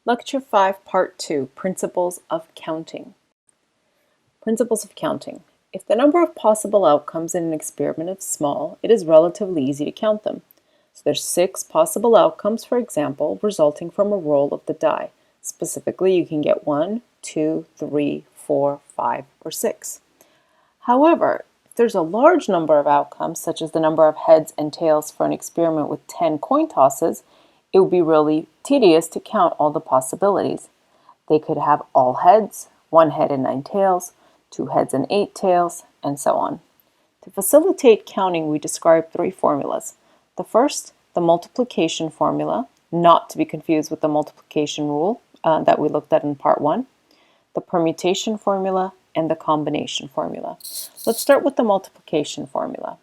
Lecture 5, Part 2, Principles of Counting. Principles of counting. If the number of possible outcomes in an experiment is small, it is relatively easy to count them. So there's 6 possible outcomes, for example, resulting from a roll of the die. Specifically, you can get 1, 2, 3, 4, 5, or 6. However, if there's a large number of outcomes, such as the number of heads and tails for an experiment with 10 coin tosses, it would be really tedious to count all the possibilities. They could have all heads, 1 head and 9 tails, 2 heads and 8 tails, and so on. To facilitate counting, we describe 3 formulas. The first, the multiplication formula, not to be confused with the multiplication rule that we looked at in Part 1, the permutation formula, and the combination formula. Let's start with the multiplication formula.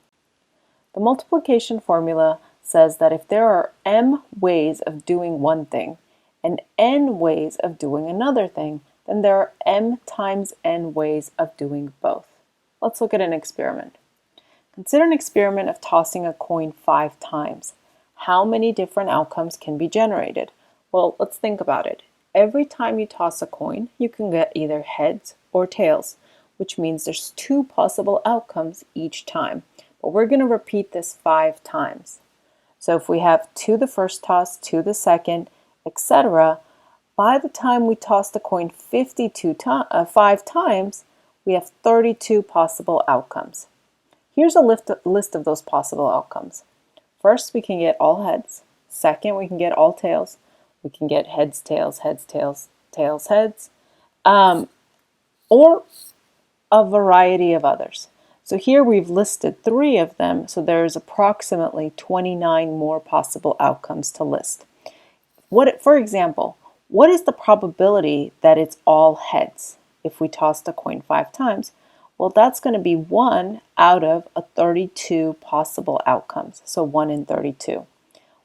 The multiplication formula says that if there are m ways of doing one thing and n ways of doing another thing, then there are m times n ways of doing both. Let's look at an experiment. Consider an experiment of tossing a coin 5 times. How many different outcomes can be generated? Well, let's think about it. Every time you toss a coin, you can get either heads or tails, which means there's 2 possible outcomes each time. But we're going to repeat this 5 times. So if we have 2 the first toss, 2 the second, etc., by the time we toss the coin 5 times, we have 32 possible outcomes. Here's a list of those possible outcomes. First, we can get all heads. Second, we can get all tails. We can get heads, tails, heads, tails, tails, heads, or a variety of others. So here we've listed 3 of them, so there's approximately 29 more possible outcomes to list. For example, what is the probability that it's all heads if we toss the coin 5 times? Well, that's going to be 1 out of 32 possible outcomes, so 1 in 32.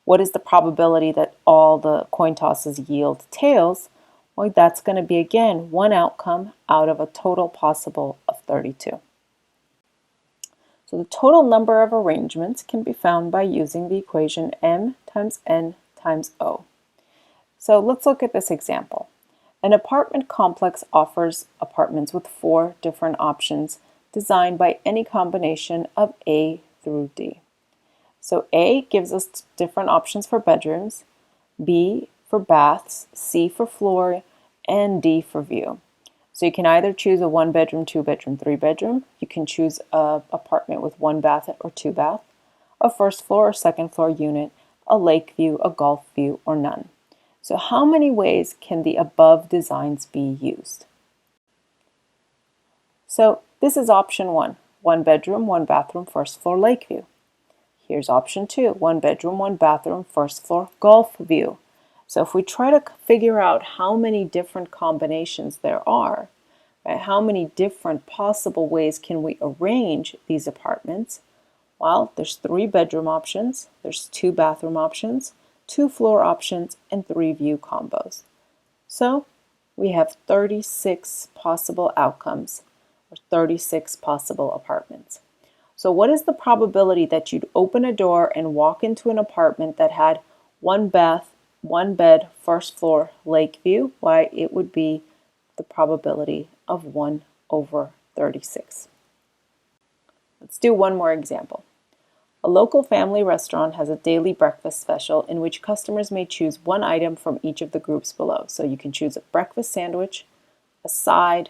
What is the probability that all the coin tosses yield tails? Well, that's going to be, again, 1 outcome out of a total possible of 32. So the total number of arrangements can be found by using the equation m times n times o. So let's look at this example. An apartment complex offers apartments with 4 different options designed by any combination of A through D. So A gives us different options for bedrooms, B for baths, C for floor, and D for view. So you can either choose a 1-bedroom, 2-bedroom, 3-bedroom. You can choose an apartment with 1 bath or 2 bath, a first floor or second floor unit, a lake view, a golf view, or none. So how many ways can the above designs be used? So this is option 1, 1 bedroom, 1 bathroom, first floor lake view. Here's option 2, 1 bedroom, 1 bathroom, first floor golf view. So if we try to figure out how many different combinations there are, right, how many different possible ways can we arrange these apartments? Well, there's 3 bedroom options, there's 2 bathroom options, 2 floor options, and 3 view combos. So we have 36 possible outcomes, or 36 possible apartments. So what is the probability that you'd open a door and walk into an apartment that had 1 bath, 1 bed, first floor, lake view? Why, it would be the probability of 1 over 36. Let's do one more example. A local family restaurant has a daily breakfast special in which customers may choose 1 item from each of the groups below. So you can choose a breakfast sandwich, a side,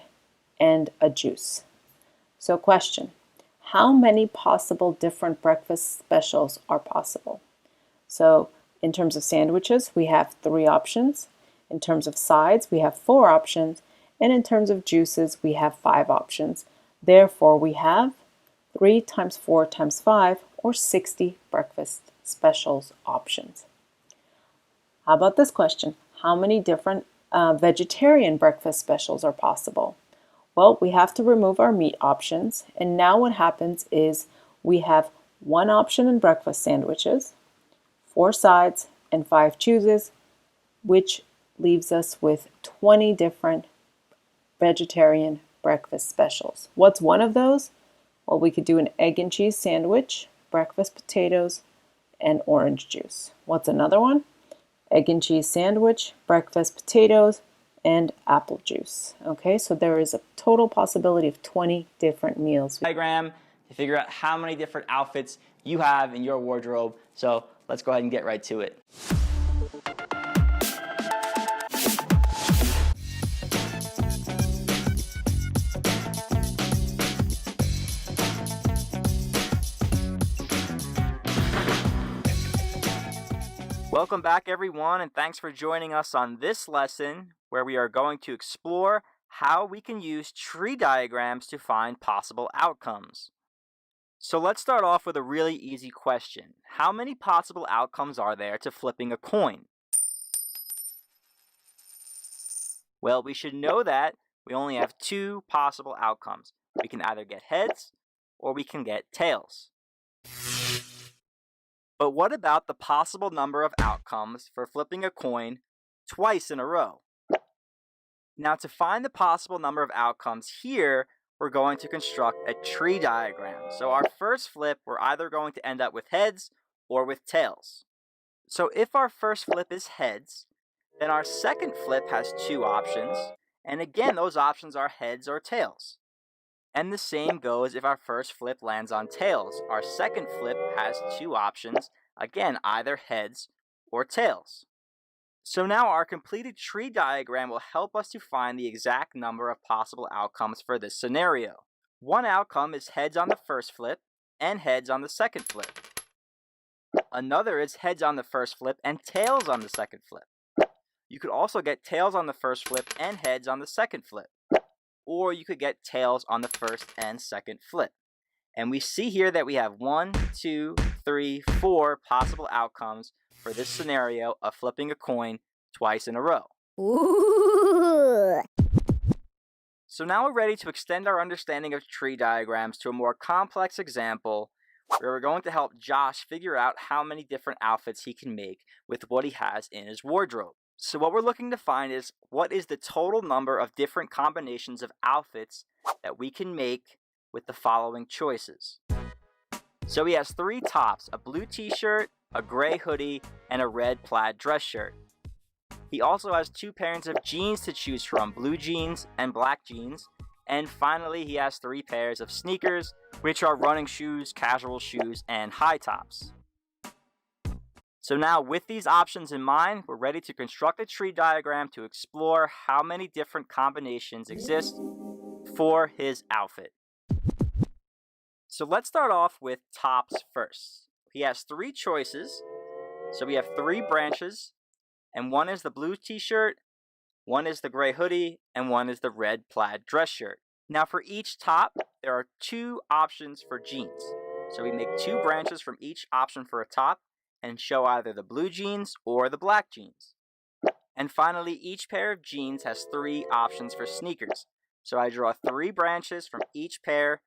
and a juice. So question, how many possible different breakfast specials are possible? So in terms of sandwiches, we have 3 options. In terms of sides, we have 4 options. And in terms of juices, we have 5 options. Therefore, we have 3 times 4 times 5, or 60 breakfast specials options. How about this question? How many different vegetarian breakfast specials are possible? Well, we have to remove our meat options, and now what happens is we have 1 option in breakfast sandwiches, 4 sides, and 5 chooses, which leaves us with 20 different vegetarian breakfast specials. What's one of those? Well, we could do an egg and cheese sandwich, breakfast potatoes, and orange juice. What's another one? egg and cheese sandwich, breakfast potatoes, and apple juice. Okay, so there is a total possibility of 20 different meals. Diagram to figure out how many different outfits you have in your wardrobe. So let's go ahead and get right to it. Welcome back, everyone, and thanks for joining us on this lesson where we are going to explore how we can use tree diagrams to find possible outcomes. So let's start off with a really easy question. How many possible outcomes are there to flipping a coin? Well, we should know that we only have two possible outcomes. We can either get heads or we can get tails. But what about the possible number of outcomes for flipping a coin twice in a row? Now, to find the possible number of outcomes here, we're going to construct a tree diagram. So our first flip, we're either going to end up with heads or with tails. So if our first flip is heads, then our second flip has two options. And again, those options are heads or tails. And the same goes if our first flip lands on tails. Our second flip has two options, again, either heads or tails. So now our completed tree diagram will help us to find the exact number of possible outcomes for this scenario. One outcome is heads on the first flip and heads on the second flip. Another is heads on the first flip and tails on the second flip. You could also get tails on the first flip and heads on the second flip. Or you could get tails on the first and second flip. And we see here that we have 1, 2, 3, 4 possible outcomes for this scenario of flipping a coin twice in a row. Ooh. So now we're ready to extend our understanding of tree diagrams to a more complex example where we're going to help Josh figure out how many different outfits he can make with what he has in his wardrobe. So what we're looking to find is what is the total number of different combinations of outfits that we can make with the following choices. So he has 3 tops, a blue t-shirt, a gray hoodie, and a red plaid dress shirt. He also has 2 pairs of jeans to choose from, blue jeans and black jeans. And finally, he has 3 pairs of sneakers, which are running shoes, casual shoes, and high tops. So now with these options in mind, we're ready to construct a tree diagram to explore how many different combinations exist for his outfit. So let's start off with tops first. He has 3 choices. So we have 3 branches, and one is the blue t-shirt, one is the gray hoodie, and one is the red plaid dress shirt. Now for each top, there are 2 options for jeans. So we make 2 branches from each option for a top and show either the blue jeans or the black jeans. And finally, each pair of jeans has 3 options for sneakers. So I draw 3 branches from each pair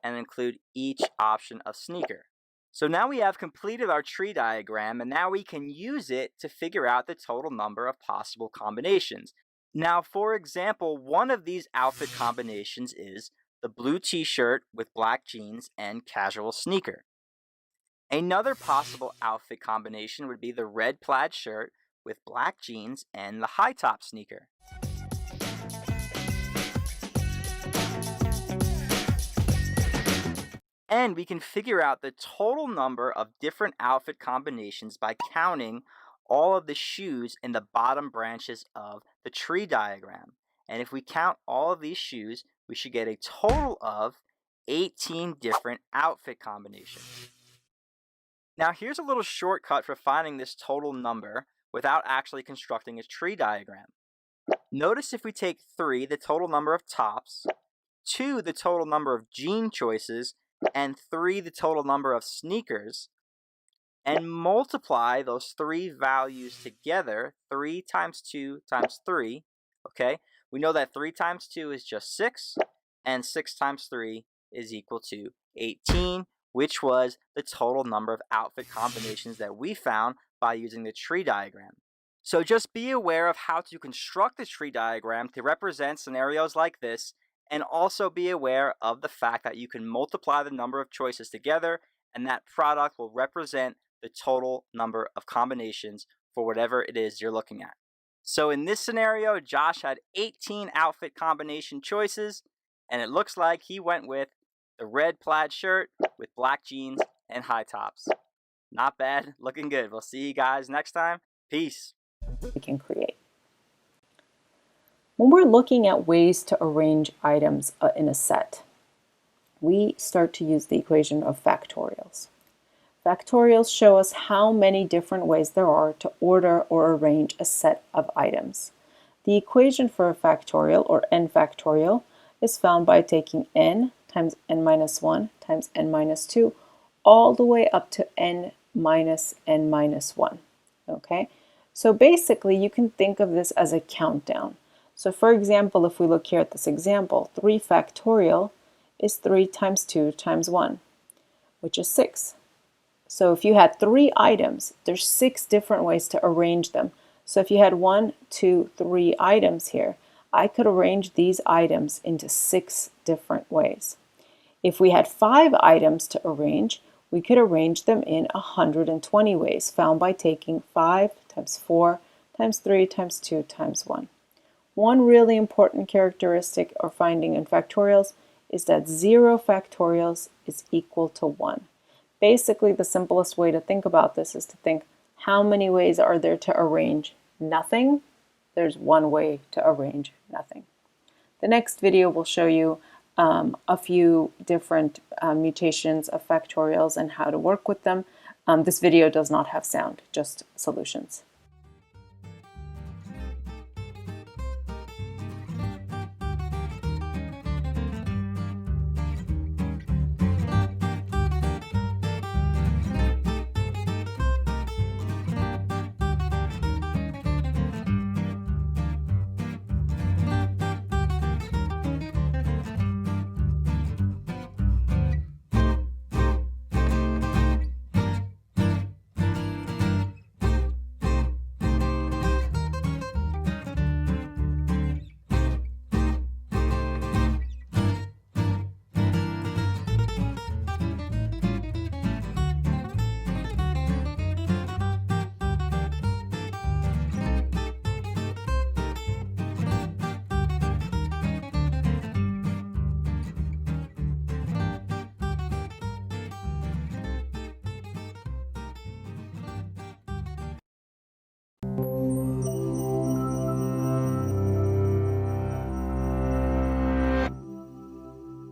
and include each option of sneaker. So now we have completed our tree diagram, and now we can use it to figure out the total number of possible combinations. Now, for example, one of these outfit combinations is the blue t-shirt with black jeans and casual sneaker. Another possible outfit combination would be the red plaid shirt with black jeans and the high top sneaker. And we can figure out the total number of different outfit combinations by counting all of the shoes in the bottom branches of the tree diagram. And if we count all of these shoes, we should get a total of 18 different outfit combinations. Now here's a little shortcut for finding this total number without actually constructing a tree diagram. Notice if we take 3, the total number of tops, 2, the total number of jean choices, and 3, the total number of sneakers, and multiply those 3 values together, 3 times 2 times 3, okay? We know that 3 times 2 is just 6, and 6 times 3 is equal to 18, which was the total number of outfit combinations that we found by using the tree diagram. So just be aware of how to construct the tree diagram to represent scenarios like this, and also be aware of the fact that you can multiply the number of choices together, and that product will represent the total number of combinations for whatever it is you're looking at. So in this scenario, Josh had 18 outfit combination choices, and it looks like he went with the red plaid shirt with black jeans and high tops. Not bad, looking good. We'll see you guys next time. Peace. We can create. When we're looking at ways to arrange items in a set, we start to use the equation of factorials. Factorials show us how many different ways there are to order or arrange a set of items. The equation for a factorial, or n factorial, is found by taking n times n minus 1 times n minus 2 all the way up to n minus n minus 1. Okay? So basically, you can think of this as a countdown. So for example, if we look here at this example, 3 factorial is 3 times 2 times 1, which is 6. So if you had 3 items, there's 6 different ways to arrange them. So if you had 1, 2, 3 items here, I could arrange these items into 6 different ways. If we had 5 items to arrange, we could arrange them in 120 ways, found by taking 5 times 4 times 3 times 2 times 1. One really important characteristic or finding in factorials is that 0 factorials is equal to 1. Basically, the simplest way to think about this is to think, how many ways are there to arrange nothing? There's one way to arrange nothing. The next video will show you a few different mutations of factorials and how to work with them. This video does not have sound, just solutions.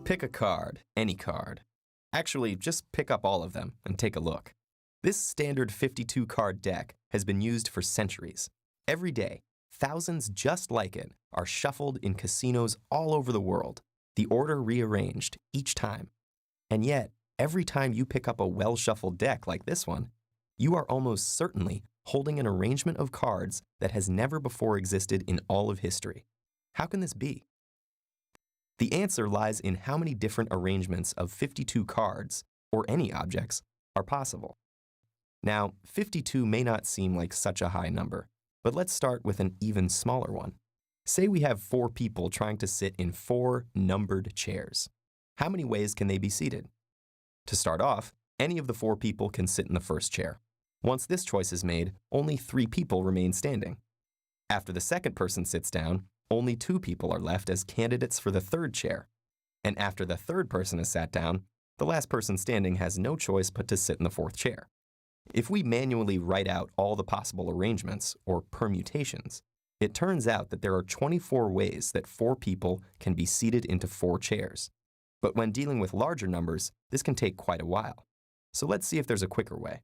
Pick a card, any card. Actually, just pick up all of them and take a look. This standard 52-card deck has been used for centuries. Every day, thousands just like it are shuffled in casinos all over the world, the order rearranged each time. And yet, every time you pick up a well-shuffled deck like this one, you are almost certainly holding an arrangement of cards that has never before existed in all of history. How can this be? The answer lies in how many different arrangements of 52 cards, or any objects, are possible. Now, 52 may not seem like such a high number, but let's start with an even smaller one. Say we have 4 people trying to sit in 4 numbered chairs. How many ways can they be seated? To start off, any of the 4 people can sit in the first chair. Once this choice is made, only 3 people remain standing. After the second person sits down, only 2 people are left as candidates for the third chair. And after the third person is sat down, the last person standing has no choice but to sit in the fourth chair. If we manually write out all the possible arrangements, or permutations, it turns out that there are 24 ways that 4 people can be seated into 4 chairs. But when dealing with larger numbers, this can take quite a while. So let's see if there's a quicker way.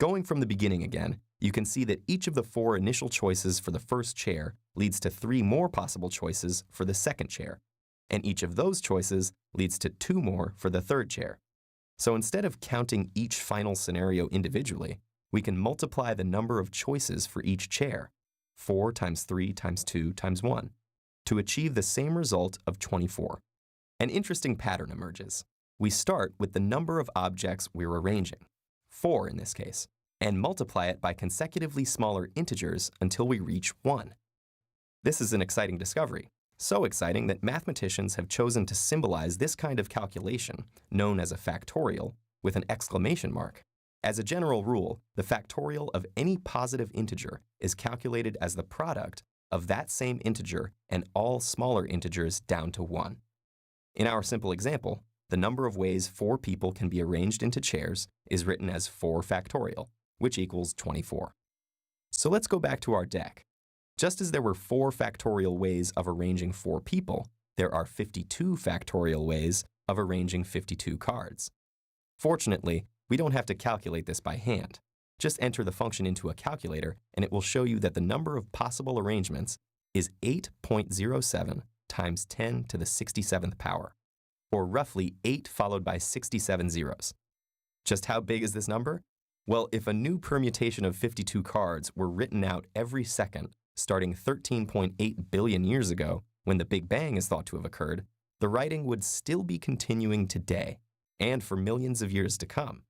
Going from the beginning again, you can see that each of the 4 initial choices for the first chair leads to 3 more possible choices for the second chair, and each of those choices leads to 2 more for the third chair. So instead of counting each final scenario individually, we can multiply the number of choices for each chair, 4 times 3 times 2 times 1, to achieve the same result of 24. An interesting pattern emerges. We start with the number of objects we're arranging, 4 in this case, and multiply it by consecutively smaller integers until we reach 1. This is an exciting discovery, so exciting that mathematicians have chosen to symbolize this kind of calculation, known as a factorial, with an exclamation mark. As a general rule, the factorial of any positive integer is calculated as the product of that same integer and all smaller integers down to 1. In our simple example, the number of ways 4 people can be arranged into chairs is written as 4 factorial, which equals 24. So let's go back to our deck. Just as there were 4 factorial ways of arranging 4 people, there are 52 factorial ways of arranging 52 cards. Fortunately, we don't have to calculate this by hand. Just enter the function into a calculator and it will show you that the number of possible arrangements is 8.07 times 10 to the 67th power, or roughly 8 followed by 67 zeros. Just how big is this number? Well, if a new permutation of 52 cards were written out every second, starting 13.8 billion years ago, when the Big Bang is thought to have occurred, the writing would still be continuing today, and for millions of years to come.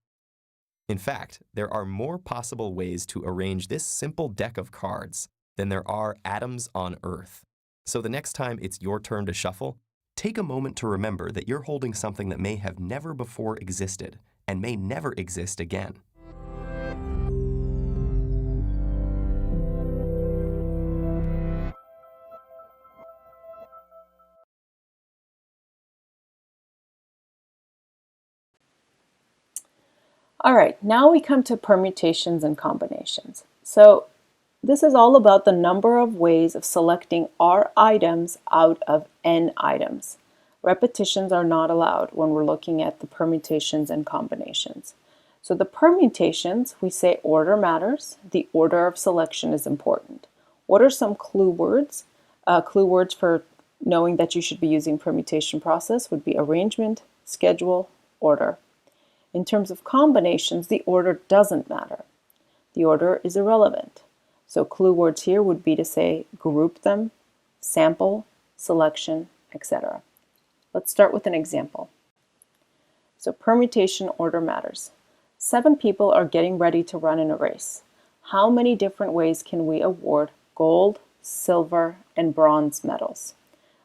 In fact, there are more possible ways to arrange this simple deck of cards than there are atoms on Earth. So the next time it's your turn to shuffle, take a moment to remember that you're holding something that may have never before existed and may never exist again. All right, now we come to permutations and combinations. So this is all about the number of ways of selecting R items out of N items. Repetitions are not allowed when we're looking at the permutations and combinations. So the permutations, we say order matters. The order of selection is important. What are some clue words? Clue words for knowing that you should be using permutation process would be arrangement, schedule, order. In terms of combinations, the order doesn't matter. The order is irrelevant. So clue words here would be to say group them, sample, selection, etc. Let's start with an example. So permutation order matters. 7 people are getting ready to run in a race. How many different ways can we award gold, silver, and bronze medals?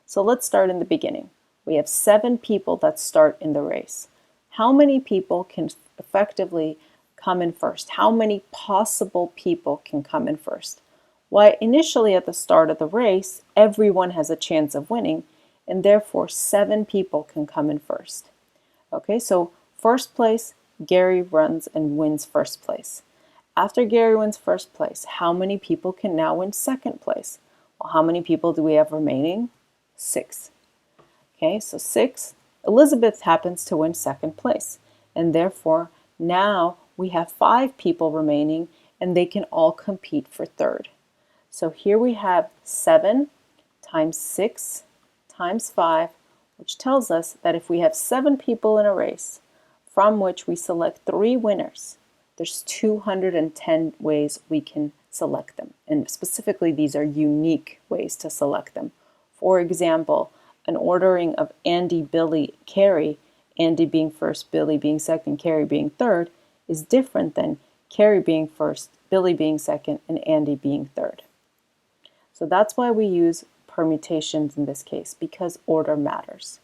So let's start in the beginning. We have 7 people that start in the race. How many people can effectively come in first? How many possible people can come in first? Why, initially at the start of the race, everyone has a chance of winning, and therefore 7 people can come in first. Okay, so first place, Gary runs and wins first place. After Gary wins first place, how many people can now win second place? Well, how many people do we have remaining? 6. Okay, so 6. Elizabeth happens to win second place, and therefore now we have 5 people remaining and they can all compete for third. So here we have 7 times 6 times 5, which tells us that if we have 7 people in a race from which we select 3 winners, there's 210 ways we can select them. And specifically, these are unique ways to select them. For example, an ordering of Andy, Billy, Carrie, Andy being first, Billy being second, Carrie being third, is different than Carrie being first, Billy being second, and Andy being third. So that's why we use permutations in this case, because order matters.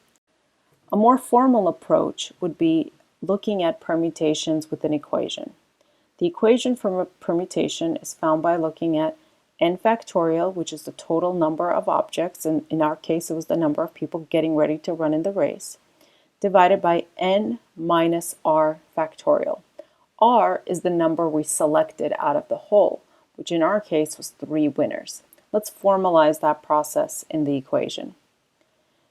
A more formal approach would be looking at permutations with an equation. The equation for a permutation is found by looking at n factorial, which is the total number of objects, and in our case it was the number of people getting ready to run in the race, divided by n minus r factorial. R is the number we selected out of the whole, which in our case was 3 winners. Let's formalize that process in the equation.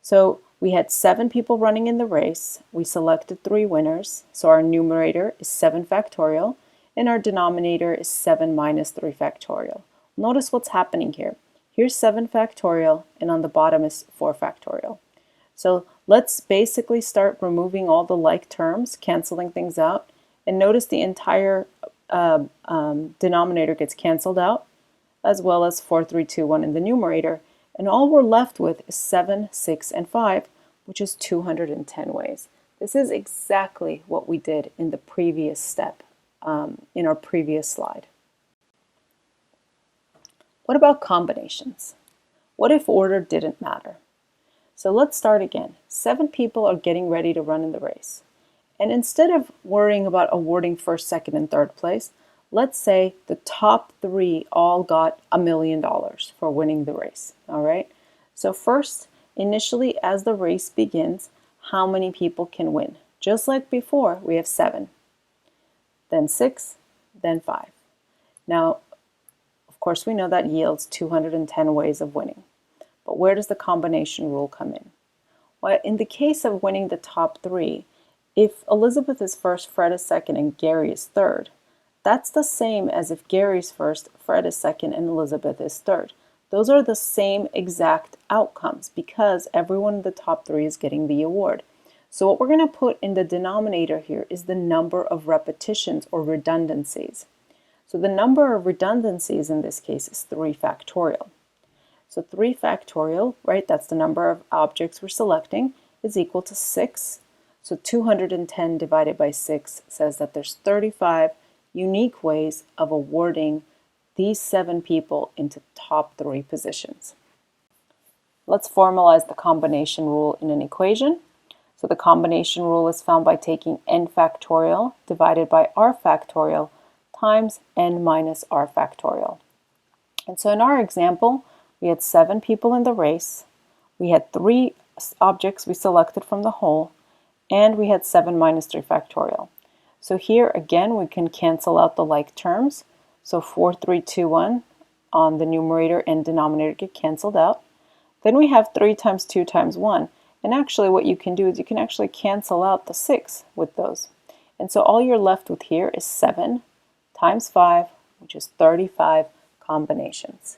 So we had 7 people running in the race. We selected 3 winners. So our numerator is 7 factorial, and our denominator is 7 minus 3 factorial. Notice what's happening here. Here's 7 factorial, and on the bottom is 4 factorial. So let's basically start removing all the like terms, canceling things out, and notice the entire denominator gets canceled out, as well as 4, 3, 2, 1 in the numerator, and all we're left with is 7, 6, and 5, which is 210 ways. This is exactly what we did in the previous step, in our previous slide. What about combinations? What if order didn't matter? So let's start again. 7 people are getting ready to run in the race. And instead of worrying about awarding first, second, and third place, let's say the top 3 all got $1 million for winning the race. All right. So first, initially, as the race begins, how many people can win? Just like before, we have 7, then 6, then 5. Now, of course, we know that yields 210 ways of winning. But where does the combination rule come in? Well, in the case of winning the top 3, if Elizabeth is first, Fred is second, and Gary is third, that's the same as if Gary's first, Fred is second, and Elizabeth is third. Those are the same exact outcomes because everyone in the top 3 is getting the award. So what we're going to put in the denominator here is the number of repetitions or redundancies. So the number of redundancies in this case is 3 factorial. So 3 factorial, right, that's the number of objects we're selecting, is equal to 6. So 210 divided by 6 says that there's 35 unique ways of awarding these 7 people into top 3 positions. Let's formalize the combination rule in an equation. So the combination rule is found by taking n factorial divided by r factorial times n minus r factorial. And so in our example, we had 7 people in the race, we had 3 objects we selected from the whole, and we had 7 minus 3 factorial. So here again we can cancel out the like terms. So 4, 3, 2, 1 on the numerator and denominator get canceled out. Then we have 3 times 2 times 1. And actually what you can do is you can actually cancel out the 6 with those. And so all you're left with here is 7 times 5, which is 35 combinations.